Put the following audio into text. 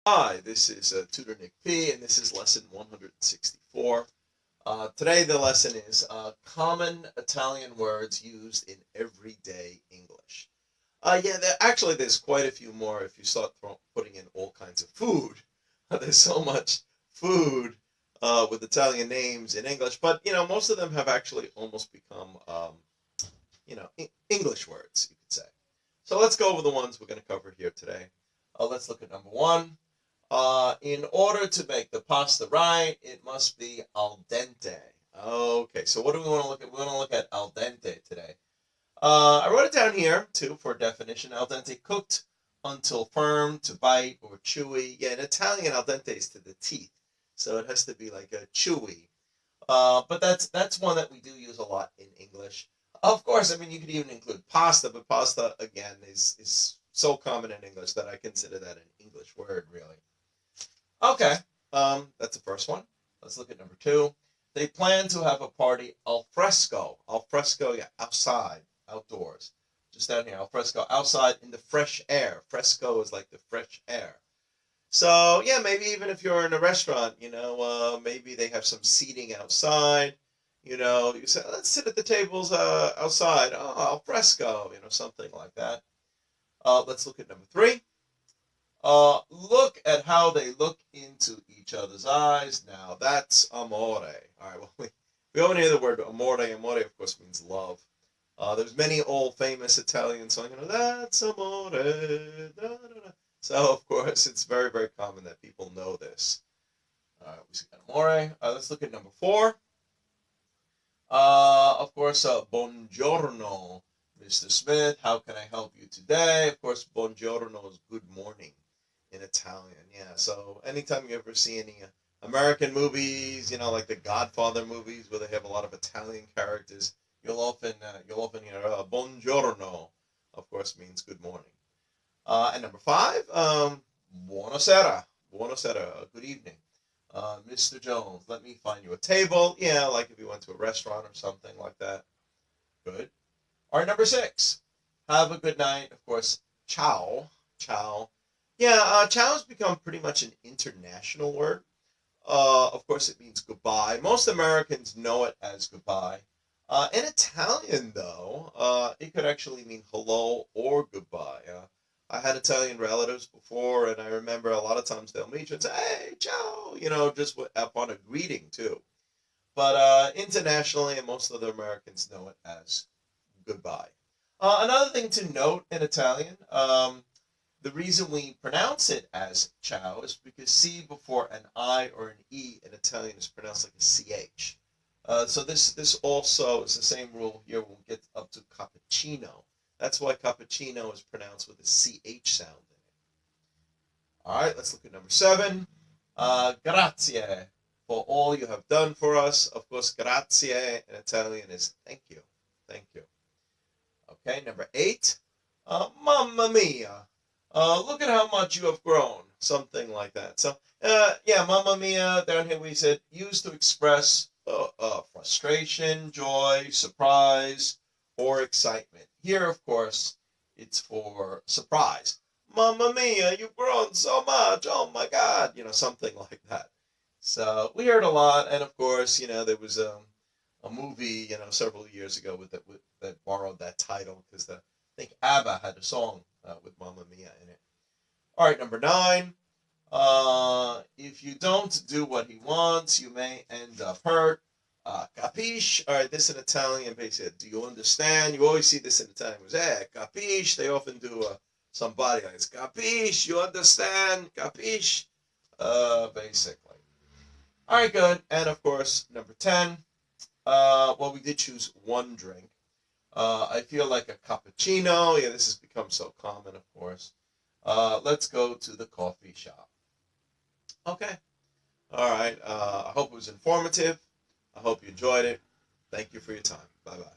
Hi, this is Tutor Nick P, and this is lesson 164. Today the lesson is common Italian words used in everyday English. Yeah, there's quite a few more if you start putting in all kinds of food. There's so much food with Italian names in English, but most of them have actually almost become English words, you could say. So let's go over the ones we're going to cover here today. Let's look at number one. In order to make the pasta right, it must be al dente. Okay, so what do we want to look at? We want to look at al dente today. I wrote it down here, too, for a definition. Al dente, cooked until firm, to bite, or chewy. Yeah, in Italian, al dente is to the teeth, so it has to be like a chewy. But that's one that we do use a lot in English. Of course, I mean, you could even include pasta, but pasta, again, is so common in English that I consider that an English word, really. Okay, that's the first one. Let's look at number two. They plan to have a party al fresco. Al fresco, yeah, outside, outdoors. Just down here, al fresco, outside in the fresh air. Fresco is like the fresh air. So, yeah, maybe even if you're in a restaurant, maybe they have some seating outside. You say, let's sit at the tables outside. Oh, al fresco, something like that. Let's look at number three. Look at how they look into each other's eyes. Now that's amore. All right, well, we only hear the word amore. Amore, of course, means love. There's many old famous Italian songs. That's amore. Da, da, da. So, of course, it's very, very common that people know this. All right, we see amore. Let's look at number four. Of course, buongiorno, Mr. Smith. How can I help you today? Of course, buongiorno is good morning in Italian. Yeah. So anytime you ever see any American movies, like the Godfather movies where they have a lot of Italian characters, you'll often hear buongiorno. Of course, means good morning. And number five, buona sera. Buona sera. Good evening. Mr. Jones, let me find you a table. Yeah, like if you went to a restaurant or something like that. Good. All right, number six. Have a good night. Of course, ciao. Ciao. Yeah, ciao has become pretty much an international word. Of course, it means goodbye. Most Americans know it as goodbye. In Italian, though, it could actually mean hello or goodbye. I had Italian relatives before, and I remember a lot of times they'll meet you and say, hey, ciao, just upon a greeting, too. But internationally, and most of the Americans know it as goodbye. Another thing to note in Italian, the reason we pronounce it as ciao is because C before an I or an E in Italian is pronounced like a CH. So this also is the same rule here when we get up to cappuccino. That's why cappuccino is pronounced with a CH sound in it. All right, let's look at number seven. Grazie for all you have done for us. Of course, grazie in Italian is thank you. Thank you. Okay, number eight. Mamma mia. Look at how much you have grown. Something like that. So, yeah, mamma mia, down here we said, used to express frustration, joy, surprise, or excitement. Here, of course, it's for surprise. Mamma mia, you've grown so much. Oh, my God. Something like that. So we heard a lot. And, of course, there was a movie, several years ago that borrowed that title because I think ABBA had a song with Mamma Mia in it. All right, number nine. If you don't do what he wants, you may end up hurt. Capisce? All right, this in Italian, basically, do you understand? You always see this in Italian. Capisce? They often do some body language. Capisce? You understand? Capisce? Basically. All right, good. And, of course, number 10. Well, we did choose one drink. I feel like a cappuccino. Yeah, this has become so common, of course. Let's go to the coffee shop. Okay. All right. I hope it was informative. I hope you enjoyed it. Thank you for your time. Bye-bye.